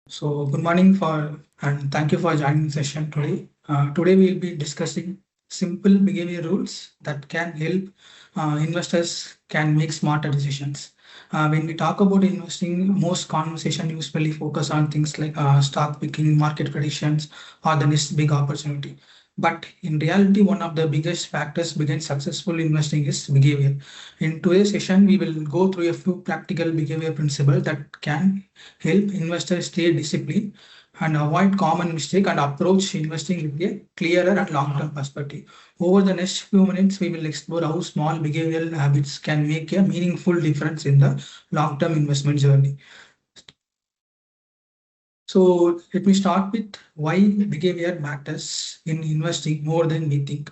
So good morning and thank you for joining the session today. Today we'll be discussing simple behavior rules that can help investors can make smarter decisions. When we talk about investing, most conversation usually focus on things like stock picking, market predictions, or the next big opportunity. But in reality, one of the biggest factors behind successful investing is behavior. In today's session, we will go through a few practical behavior principles that can help investors stay disciplined and avoid common mistake and approach investing with a clearer and long-term perspective. Over the next few minutes, we will explore how small behavioral habits can make a meaningful difference in the long-term investment journey. So let me start with why behavior matters in investing more than we think.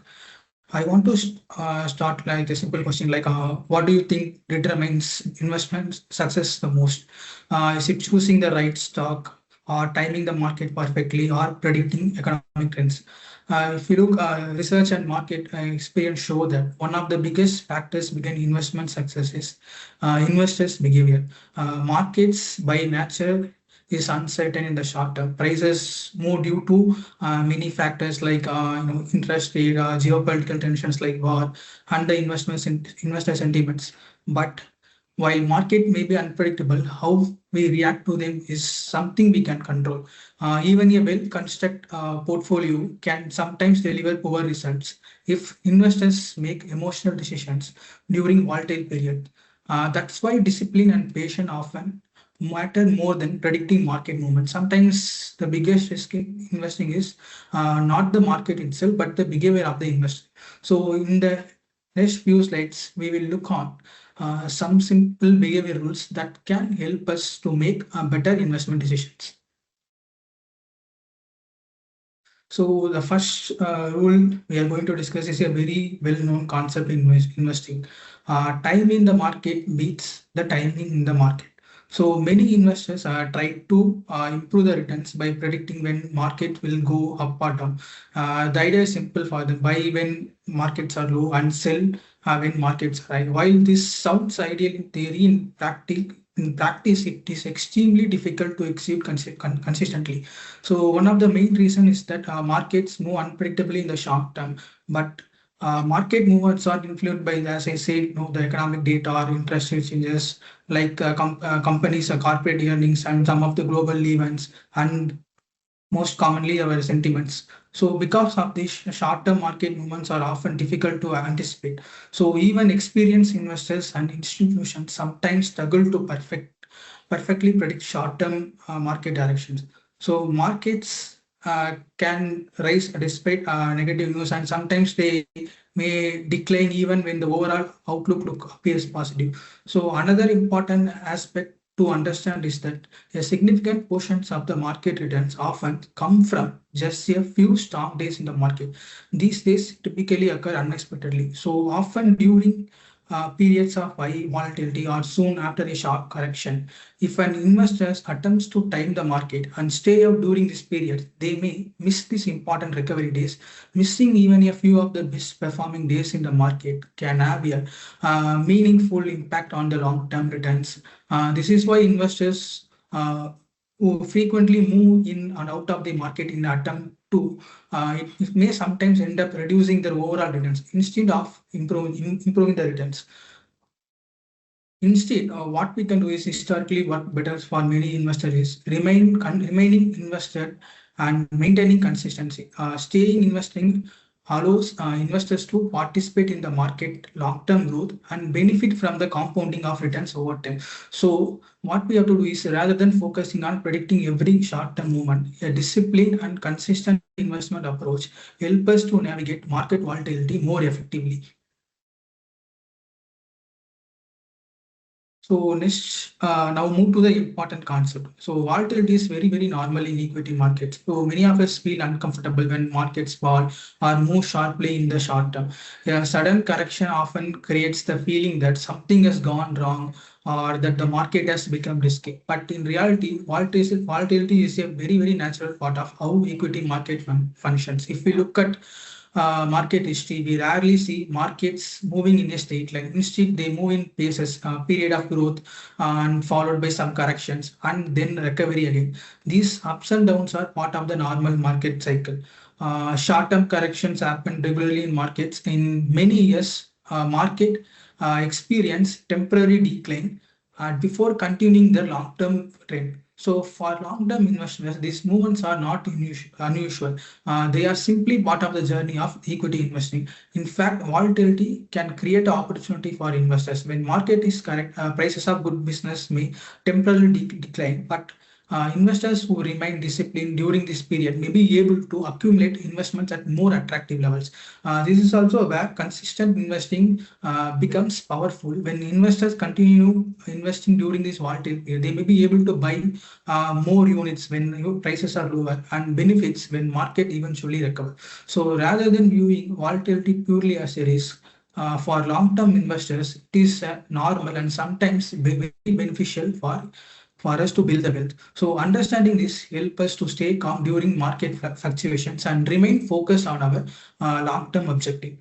I want to start like a simple question like, what do you think determines investment success the most? Is it choosing the right stock or timing the market perfectly or predicting economic trends? If you look, research and market experience show that one of the biggest factors behind investment success is investors' behavior. Markets by nature is uncertain in the short term. Prices move due to many factors like interest rate, geopolitical tensions like war, and the investor sentiments. But while market may be unpredictable, how we react to them is something we can control. Even a well-constructed portfolio can sometimes deliver poor results if investors make emotional decisions during volatile period. That's why discipline and patience often matter more than predicting market movement. Sometimes the biggest risk in investing is not the market itself, but the behavior of the investor. So in the next few slides, we will look on some simple behavior rules that can help us to make better investment decisions. So the first rule we are going to discuss is a very well-known concept in investing. Time in the market beats the timing in the market. So many investors try to improve the returns by predicting when market will go up or down. The idea is simple for them: buy when markets are low and sell when markets are high. While this sounds ideal in theory, in practice, it is extremely difficult to execute consistently. So one of the main reason is that markets move unpredictably in the short term, but market movements are influenced by, as I said, the economic data or interest rate changes, like companies' corporate earnings and some of the global events, and most commonly our sentiments. So because of these, short-term market movements are often difficult to anticipate. So even experienced investors and institutions sometimes struggle to perfectly predict short-term market directions. So markets can rise despite negative news, and sometimes they may decline even when the overall outlook appears positive. So another important aspect to understand is that a significant portions of the market returns often come from just a few strong days in the market. These days typically occur unexpectedly. So often during periods of high volatility or soon after a sharp correction. If an investor attempts to time the market and stay out during this period, they may miss these important recovery days. Missing even a few of the best performing days in the market can have a meaningful impact on the long-term returns. This is why investors who frequently move in and out of the market in attempt to it may sometimes end up reducing their overall returns instead of improving the returns. Instead, what we can do is historically work better for many investors is remaining invested and maintaining consistency. Staying investing allows investors to participate in the market long-term growth and benefit from the compounding of returns over time. So what we have to do is, rather than focusing on predicting every short-term movement, a disciplined and consistent investment approach helps us to navigate market volatility more effectively. So next, now move to the important concept. So volatility is very, very normal in equity markets. So many of us feel uncomfortable when markets fall or move sharply in the short term. A sudden correction often creates the feeling that something has gone wrong or that the market has become risky. But in reality, volatility is a very, very natural part of how equity market functions. If we look at market history, we rarely see markets moving in a straight line. Instead, they move in phases, period of growth and followed by some corrections and then recovery again. These ups and downs are part of the normal market cycle. Short-term corrections happen regularly in markets. In many years, market experience temporary decline before continuing the long-term trend. So for long-term investors, these movements are not unusual. They are simply part of the journey of equity investing. In fact, volatility can create opportunity for investors. When market is correct, prices of good business may temporarily decline, but investors who remain disciplined during this period may be able to accumulate investments at more attractive levels. This is also where consistent investing becomes powerful. When investors continue investing during this volatile period, they may be able to buy more units when prices are lower and benefits when market eventually recover. So rather than viewing volatility purely as a risk, for long-term investors, it is normal and sometimes very beneficial for us to build the wealth. So understanding this help us to stay calm during market fluctuations and remain focused on our long-term objective.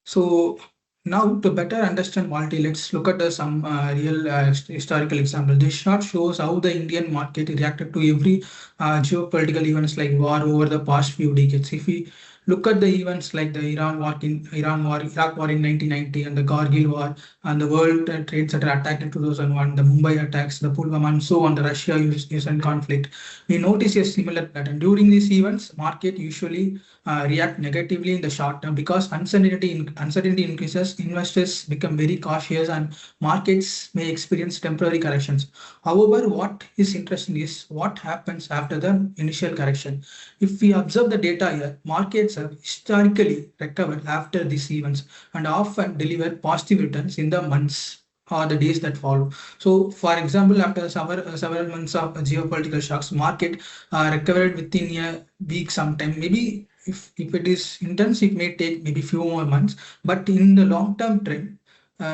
So now to better understand volatility, let's look at some real historical example. This chart shows how the Indian market reacted to every geopolitical events like war over the past few decades. If we look at the events like the Iraq war in 1990 and the Kargil war and the World Trade Center attack in 2001, the Mumbai attacks, the Pulwama and so on, the Russia-Ukraine conflict, we notice a similar pattern. During these events, market usually react negatively in the short term because uncertainty increases, investors become very cautious and markets may experience temporary corrections. However, what is interesting is what happens after the initial correction. If we observe the data here, markets have historically recovered after these events and often deliver positive returns in the months or the days that follow. So, for example, after several months of geopolitical shocks, market recovered within a week sometime. Maybe if it is intense, it may take maybe few more months. But in the long term trend,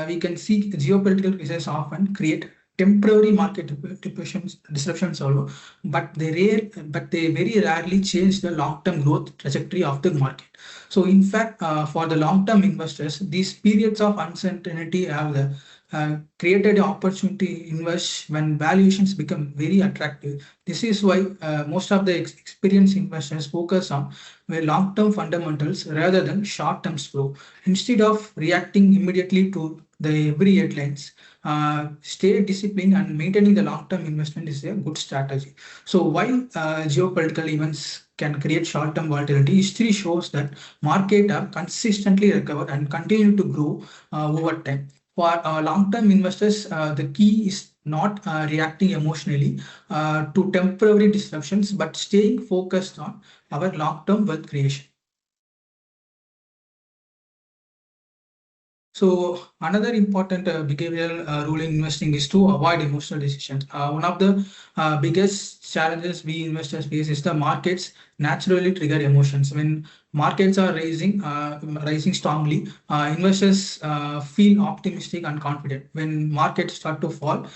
we can see geopolitical crises often create temporary market disruptions also, but they very rarely change the long-term growth trajectory of the market. So in fact, for the long-term investors, these periods of uncertainty have created an opportunity to invest when valuations become very attractive. This is why most of the experienced investors focus on long-term fundamentals rather than short-term flow. Instead of reacting immediately to the every headlines, stay disciplined and maintaining the long-term investment is a good strategy. So while geopolitical events can create short-term volatility, history shows that market have consistently recovered and continue to grow over time. For long-term investors, the key is not reacting emotionally to temporary disruptions, but staying focused on our long-term wealth creation. So another important behavioral rule in investing is to avoid emotional decisions. One of the biggest challenges we investors face is the markets naturally trigger emotions. When markets are rising strongly, investors feel optimistic and confident. When markets start to fall,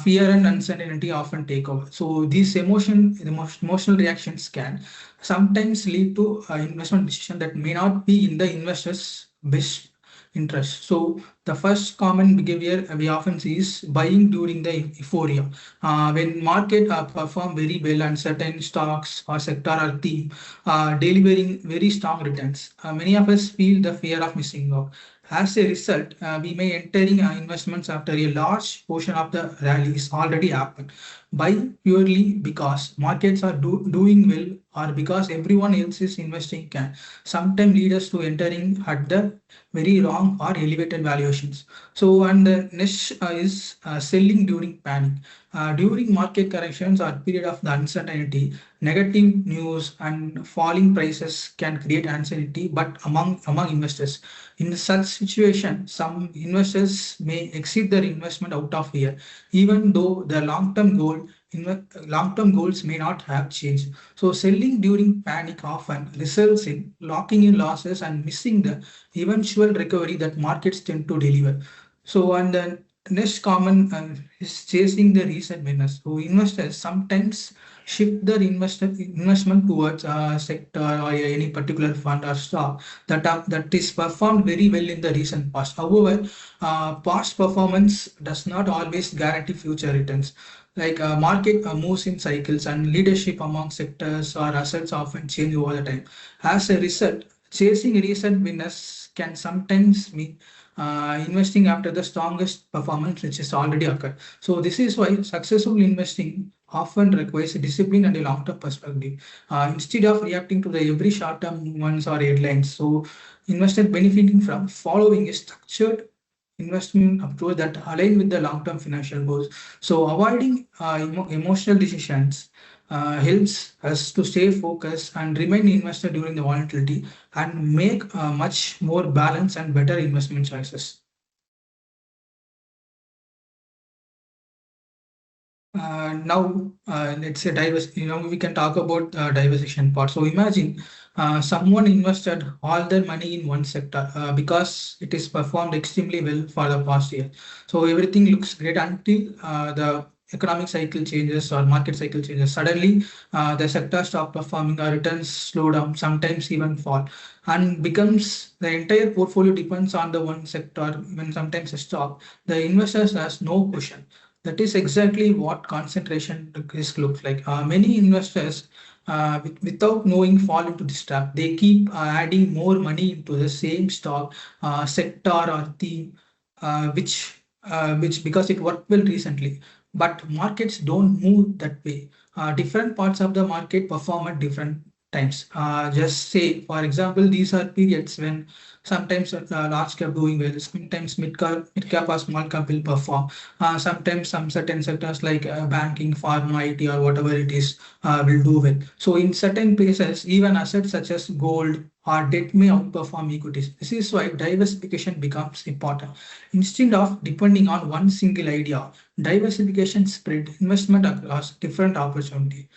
fear and uncertainty often take over. So these emotional reactions can sometimes lead to investment decision that may not be in the investor's best interest. So the first common behavior we often see is buying during the euphoria. When market perform very well and certain stocks or sector or theme delivering very strong returns, many of us feel the fear of missing out. As a result, we may entering investments after a large portion of the rally is already happened. Buy purely because markets are doing well or because everyone else is investing can sometimes lead us to entering at the very wrong or elevated valuations. So, and the next is selling during panic. During market corrections or period of the uncertainty, negative news and falling prices can create anxiety, but among investors. In such situation, some investors may exit their investment out of fear, even though the long-term goals may not have changed. So selling during panic often results in locking in losses and missing the eventual recovery that markets tend to deliver. So and then next common is chasing the recent winners. So investors sometimes shift their investment towards a sector or any particular fund or stock that is performed very well in the recent past. However, past performance does not always guarantee future returns. Like market moves in cycles, and leadership among sectors or assets often change over the time. As a result, chasing recent winners can sometimes mean investing after the strongest performance which has already occurred. So this is why successful investing often requires discipline and a long-term perspective. Instead of reacting to the every short-term movements or headlines, so investors benefiting from following a structured investment approach that align with the long-term financial goals. So avoiding emotional decisions helps us to stay focused and remain invested during the volatility and make much more balanced and better investment choices. Now, let's say we can talk about diversification part. So imagine someone invested all their money in one sector because it is performed extremely well for the past year. So everything looks great until the economic cycle changes or market cycle changes. Suddenly, the sector stop performing or returns slow down, sometimes even fall, and becomes the entire portfolio depends on the one sector. When sometimes a stop, the investors has no cushion. That is exactly what concentration risk looks like. Many investors, without knowing, fall into this trap. They keep adding more money into the same stock, sector, or theme, which because it worked well recently. But markets don't move that way. Different parts of the market perform at different times. Just say, for example, these are periods when sometimes large cap doing well, sometimes mid cap or small cap will perform. Sometimes some certain sectors like banking, pharma, IT, or whatever it is will do well. So in certain places, even assets such as gold or debt may outperform equities. This is why diversification becomes important. Instead of depending on one single idea, diversification spread investment across different opportunity.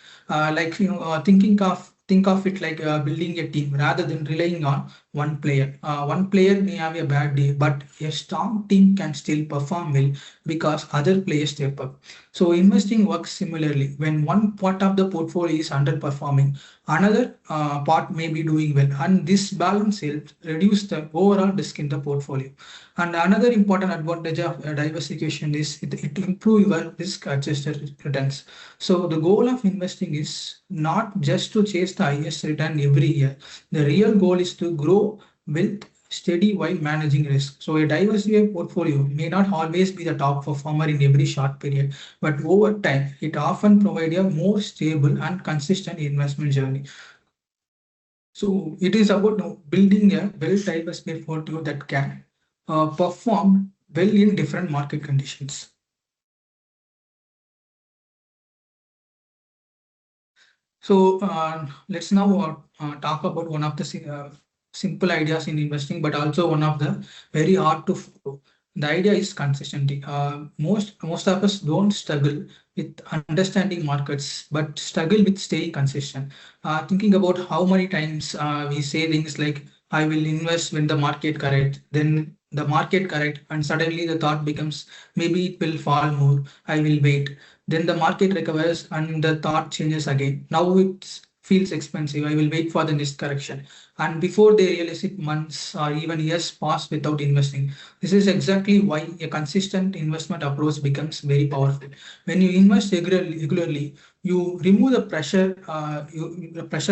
Think of it like building a team rather than relying on one player. One player may have a bad day, but a strong team can still perform well because other players step up. So investing works similarly. When one part of the portfolio is underperforming, another part may be doing well, and this balance helps reduce the overall risk in the portfolio. And another important advantage of diversification is it improve your risk adjusted returns. So the goal of investing is not just to chase the highest return every year. The real goal is to grow wealth steady while managing risk. So a diversified portfolio may not always be the top performer in every short period, but over time, it often provides a more stable and consistent investment journey. So it is about building a well-diversified portfolio that can perform well in different market conditions. So let's now talk about one of the simple ideas in investing, but also one of the very hard to follow. The idea is consistency. Most of us don't struggle with understanding markets, but struggle with staying consistent. Thinking about how many times we say things like, "I will invest when the market correct," then the market correct, and suddenly the thought becomes, "Maybe it will fall more. I will wait." Then the market recovers and the thought changes again. Now it feels expensive. I will wait for the next correction. And before they realize it, months or even years pass without investing. This is exactly why a consistent investment approach becomes very powerful. When you invest regularly, you remove the pressure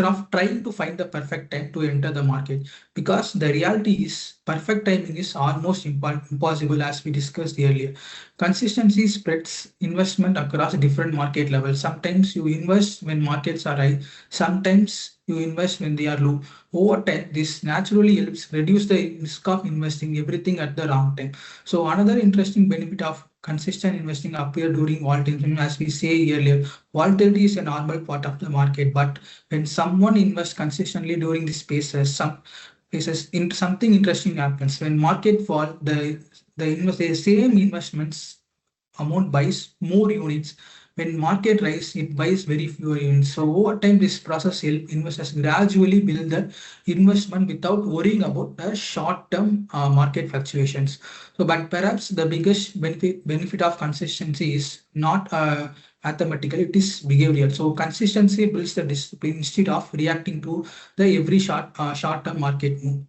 of trying to find the perfect time to enter the market, because the reality is perfect timing is almost impossible, as we discussed earlier. Consistency spreads investment across different market levels. Sometimes you invest when markets are high, sometimes you invest when they are low. Over time, this naturally helps reduce the risk of investing everything at the wrong time. So another interesting benefit of consistent investing appear during volatility. As we say earlier, volatility is a normal part of the market, but when someone invests consistently during these phases, something interesting happens. When market fall, the same investments amount buys more units when market rise, it buys very fewer units. So over time, this process help investors gradually build their investment without worrying about the short-term market fluctuations. So, but perhaps the biggest benefit of consistency is not mathematical; it is behavioral. So, consistency builds the discipline instead of reacting to the every short-term market move.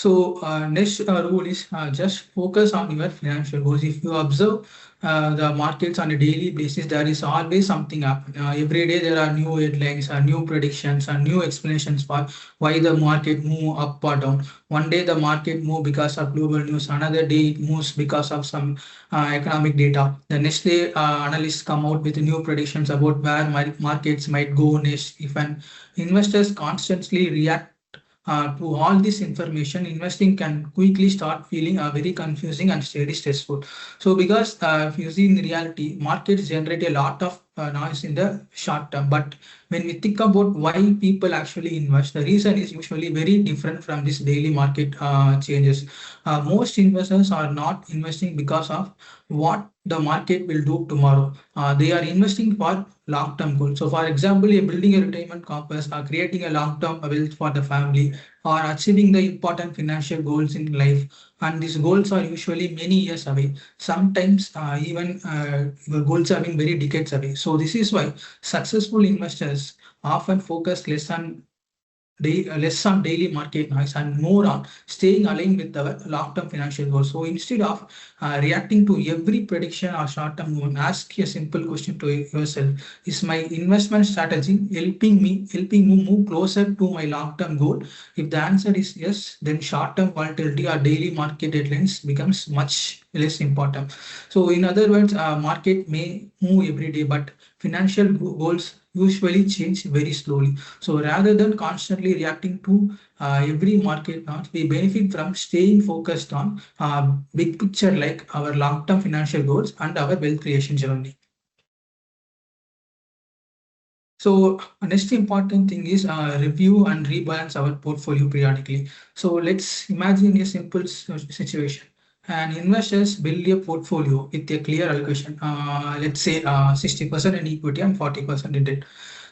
So next rule is just focus on your financial goals. If you observe the markets on a daily basis, there is always something happening. Every day there are new headlines, new predictions, and new explanations for why the market move up or down. One day the market move because of global news. Another day it moves because of some economic data. The next day analysts come out with new predictions about where markets might go next. If an investors constantly react to all this information, investing can quickly start feeling very confusing and very stressful. So, because if you see in reality, markets generate a lot of noise in the short term. But when we think about why people actually invest, the reason is usually very different from this daily market changes. Most investors are not investing because of what the market will do tomorrow. They are investing for long-term goals. So, for example, you're building a retirement corpus, or creating a long-term wealth for the family, or achieving the important financial goals in life. And these goals are usually many years away. Sometimes even the goals are being very decades away. So this is why successful investors often focus less on daily market noise and more on staying aligned with our long-term financial goals. So instead of reacting to every prediction or short-term move, ask a simple question to yourself: Is my investment strategy helping me move closer to my long-term goal? If the answer is yes, then short-term volatility or daily market deadlines becomes much less important. So in other words, market may move every day, but financial goals usually change very slowly. So rather than constantly reacting to every market launch, we benefit from staying focused on big picture like our long-term financial goals and our wealth creation journey. So next important thing is review and rebalance our portfolio periodically. So let's imagine a simple situation. And investors build a portfolio with a clear allocation. Let's say 60% in equity and 40% in debt.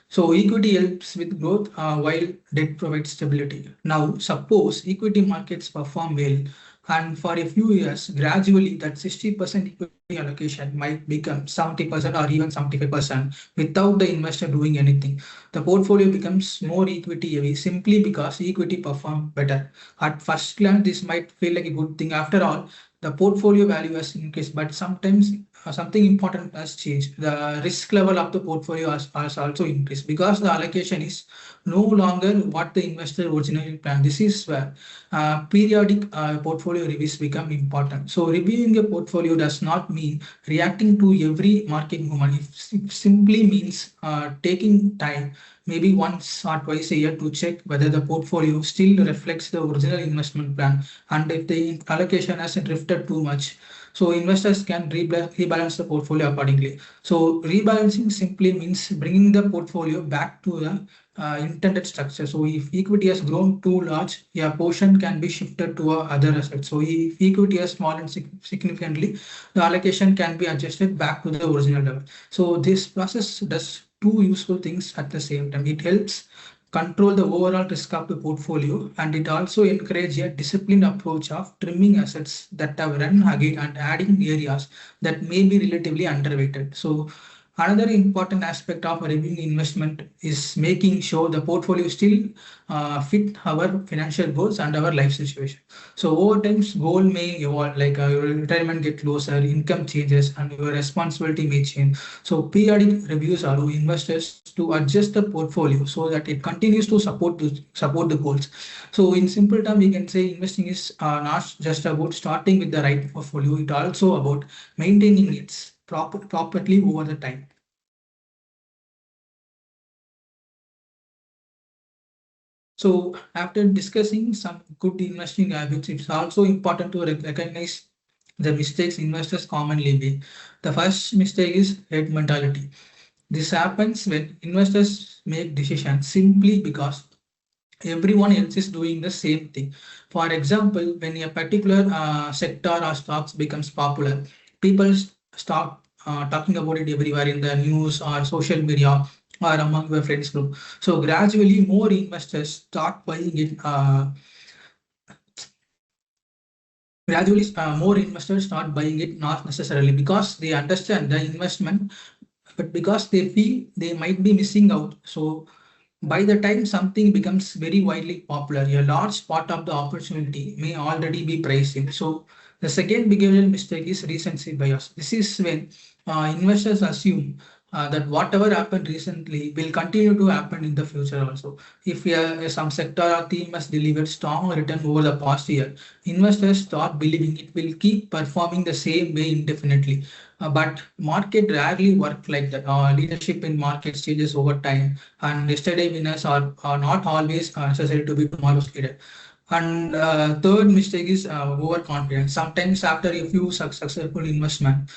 So equity helps with growth while debt provides stability. Now, suppose equity markets perform well, and for a few years, gradually that 60% equity allocation might become 70% or even 75% without the investor doing anything. The portfolio becomes more equity heavy simply because equity perform better. At first glance, this might feel like a good thing. After all, the portfolio value has increased, but sometimes something important has changed. The risk level of the portfolio has also increased because the allocation is no longer what the investor originally planned. This is where periodic portfolio reviews become important. So reviewing a portfolio does not mean reacting to every market movement. It simply means taking time, maybe once or twice a year, to check whether the portfolio still reflects the original investment plan and if the allocation has drifted too much. So investors can rebalance the portfolio accordingly. So rebalancing simply means bringing the portfolio back to the intended structure. So if equity has grown too large, a portion can be shifted to other assets. So if equity has fallen significantly, the allocation can be adjusted back to the original level. So this process does two useful things at the same time. It helps control the overall risk of the portfolio, and it also encourages a disciplined approach of trimming assets that have run again and adding areas that may be relatively underweighted. So another important aspect of reviewing investment is making sure the portfolio still fit our financial goals and our life situation. So over time, goal may evolve, like your retirement get closer, income changes, and your responsibility may change. So periodic reviews allow investors to adjust the portfolio so that it continues to support the goals. So in simple term, we can say investing is not just about starting with the right portfolio; it also about maintaining its properly over the time. So after discussing some good investing habits, it's also important to recognize the mistakes investors commonly make. The first mistake is head mentality. This happens when investors make decisions simply because everyone else is doing the same thing. For example, when a particular sector or stocks becomes popular, people start talking about it everywhere in the news or social media or among their friends group. So gradually, more investors start buying it. More investors start buying it, not necessarily because they understand the investment, but because they feel they might be missing out. So by the time something becomes very widely popular, a large part of the opportunity may already be priced in. So the second behavioral mistake is recency bias. This is when investors assume that whatever happened recently will continue to happen in the future also. If some sector or theme has delivered strong return over the past year, investors start believing it will keep performing the same way indefinitely. But market rarely work like that. Leadership in markets changes over time, and yesterday winners are not always necessary to be tomorrow's leader. And third mistake is overconfidence. Sometimes after a few successful investment,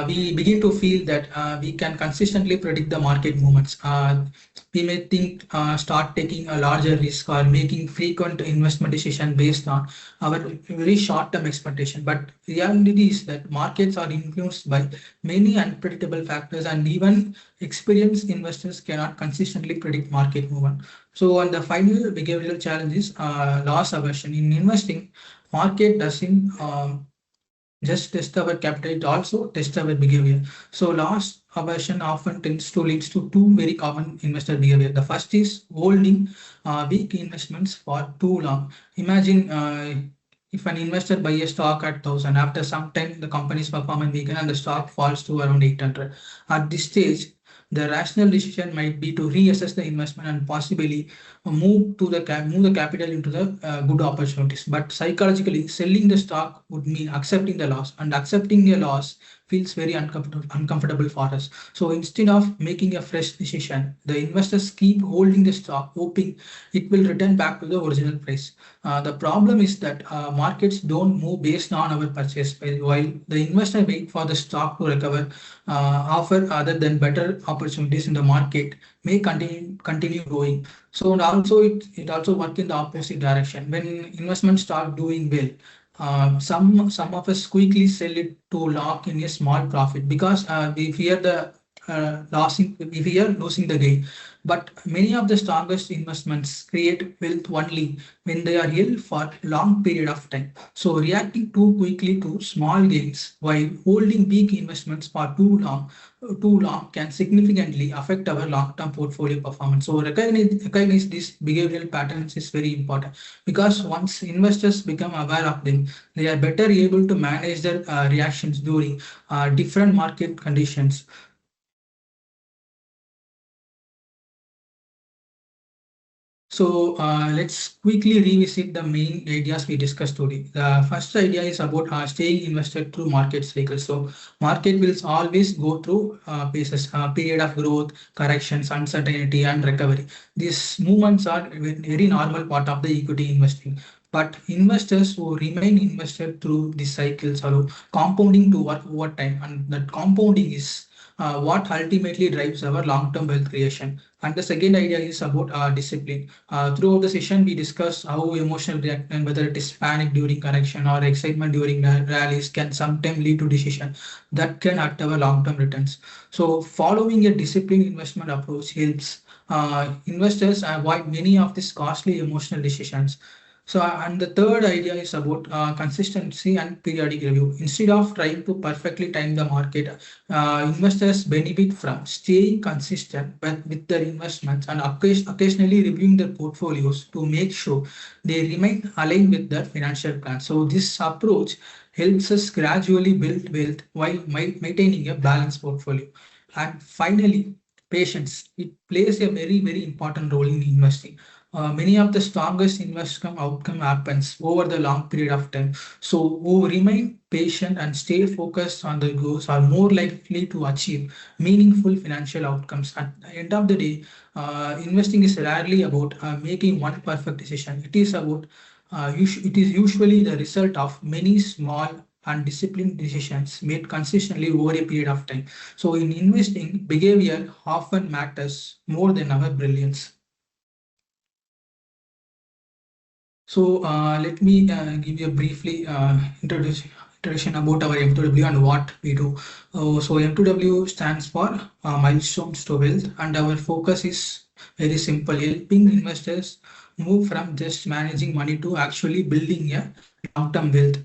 we begin to feel that we can consistently predict the market movements. We may think start taking a larger risk or making frequent investment decision based on our very short-term expectation. But reality is that markets are influenced by many unpredictable factors, and even experienced investors cannot consistently predict market movement. So, and the final behavioral challenge is loss aversion. In investing, market doesn't just test our capital, it also tests our behavior. So loss aversion often tends to leads to two very common investor behavior. The first is holding weak investments for too long. Imagine if an investor buy a stock at 1,000, after some time the company's performance weaken and the stock falls to around 800. At this stage, the rational decision might be to reassess the investment and possibly move the capital into the good opportunities. But psychologically, selling the stock would mean accepting the loss, and accepting a loss feels very uncomfortable for us. So instead of making a fresh decision, the investors keep holding the stock, hoping it will return back to the original price. The problem is that markets don't move based on our purchase price, while the investor wait for the stock to recover, offer other than better opportunities in the market may continue growing. So and also it also work in the opposite direction. When investments start doing well, some of us quickly sell it to lock in a small profit because we fear the we fear losing the gain. But many of the strongest investments create wealth only when they are held for long period of time. So reacting too quickly to small gains while holding big investments for too long can significantly affect our long-term portfolio performance. So recognize these behavioral patterns is very important, because once investors become aware of them, they are better able to manage their reactions during different market conditions. So let's quickly revisit the main ideas we discussed today. The first idea is about staying invested through market cycles. So market will always go through phases, period of growth, corrections, uncertainty, and recovery. These movements are a very normal part of the equity investing. But investors who remain invested through these cycles allow compounding to work over time, and that compounding is what ultimately drives our long-term wealth creation. And the second idea is about discipline. Throughout the session, we discussed how emotional reaction, whether it is panic during correction or excitement during rallies, can sometimes lead to decision that can hurt our long-term returns. So, following a disciplined investment approach helps investors avoid many of these costly emotional decisions. So, and the third idea is about consistency and periodic review. Instead of trying to perfectly time the market, investors benefit from staying consistent with their investments and occasionally reviewing their portfolios to make sure they remain aligned with their financial plan. So this approach helps us gradually build wealth while maintaining a balanced portfolio. And finally, patience. It plays a very important role in investing. Many of the strongest investment outcome happens over the long period of time. So who remain patient and stay focused on the goals are more likely to achieve meaningful financial outcomes. At the end of the day, investing is rarely about making one perfect decision. It is about it is usually the result of many small and disciplined decisions made consistently over a period of time. So in investing, behavior often matters more than our brilliance. Let me give you a briefly introduction about our M2W and what we do. M2W stands for Milestones to Wealth, and our focus is very simple: helping investors move from just managing money to actually building a long-term wealth.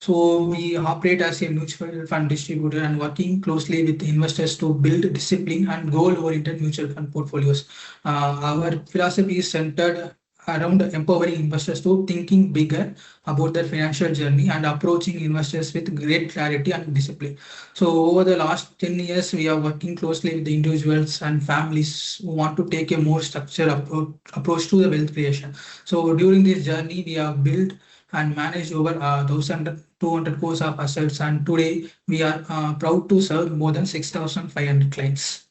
So we operate as a mutual fund distributor and working closely with investors to build discipline and goal-oriented mutual fund portfolios. Our philosophy is centered around empowering investors to thinking bigger about their financial journey and approaching investors with great clarity and discipline. So over the last 10 years, we are working closely with the individuals and families who want to take a more structured approach to the wealth creation. So during this journey, we have built and managed over 1,200 crores of assets, and today we are proud to serve more than 6,500 clients.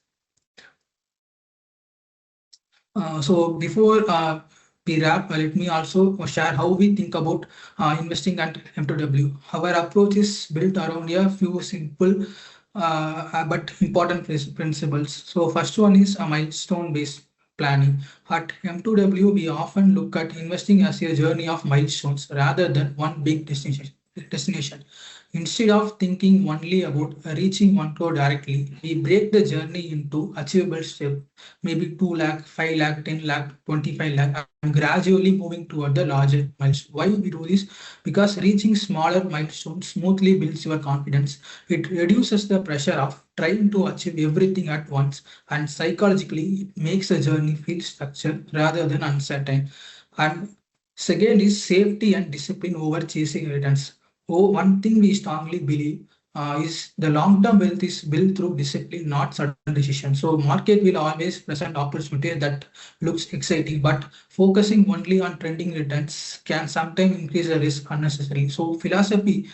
Before we wrap, let me also share how we think about investing at M2W. Our approach is built around a few simple but important principles. So first one is a milestone-based planning. At M2W, we often look at investing as a journey of milestones rather than one big destination. Instead of thinking only about reaching one crore directly, we break the journey into achievable steps, maybe 2 lakh, 5 lakh, 10 lakh, 25 lakh, and gradually moving toward the larger milestone. Why we do this? Because reaching smaller milestones smoothly builds your confidence. It reduces the pressure of trying to achieve everything at once, and psychologically, it makes the journey feel structured rather than uncertain. And second is safety and discipline over chasing returns. Oh, one thing we strongly believe is the long-term wealth is built through discipline, not sudden decisions. So market will always present opportunity that looks exciting, but focusing only on trending returns can sometimes increase the risk unnecessarily. So philosophy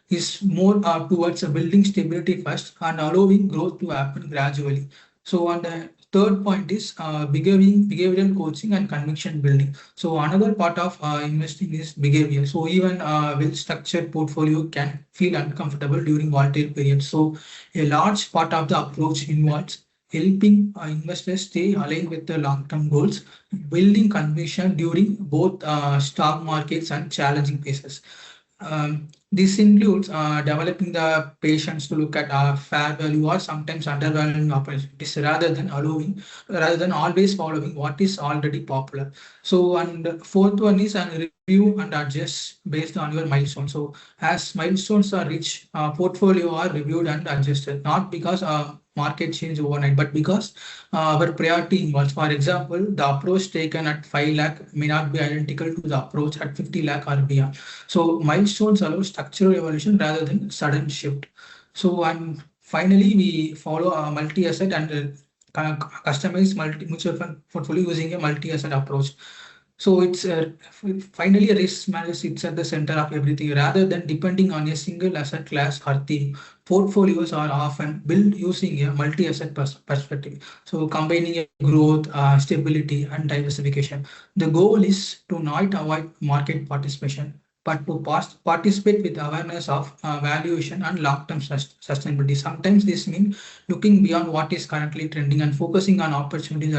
is more towards building stability first and allowing growth to happen gradually. So, and the third point is behavioral coaching and conviction building. So, another part of investing is behavior. So, even well-structured portfolio can feel uncomfortable during volatile periods. So, a large part of the approach involves helping investors stay aligned with the long-term goals, building conviction during both stock markets and challenging phases. This includes developing the patience to look at fair value or sometimes undervaluing opportunities rather than always following what is already popular. So, and fourth one is an review and adjust based on your milestones. So, as milestones are reached, portfolio are reviewed and adjusted, not because market change overnight, but because our priority involves. For example, the approach taken at 5 lakh may not be identical to the approach at 50 lakh or beyond. So milestones allow structural evolution rather than sudden shift. So and finally, we follow a multi-asset and customized mutual fund portfolio using a multi-asset approach. So it's finally a risk management sits at the center of everything rather than depending on a single asset class or theme. Portfolios are often built using a multi-asset perspective. So combining a growth, stability, and diversification. The goal is to not avoid market participation, but to participate with awareness of valuation and long-term sustainability. Sometimes this means looking beyond what is currently trending and focusing on opportunities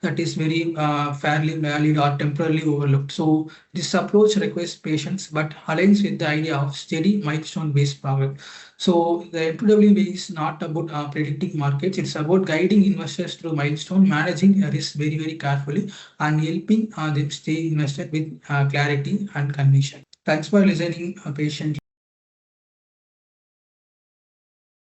that is very fairly valued or temporarily overlooked. So this approach requires patience but aligns with the idea of steady milestone-based progress. So the M2W way is not about predicting markets. It's about guiding investors through milestone, managing risk very carefully, and helping them stay invested with clarity and conviction. Thanks for listening patiently.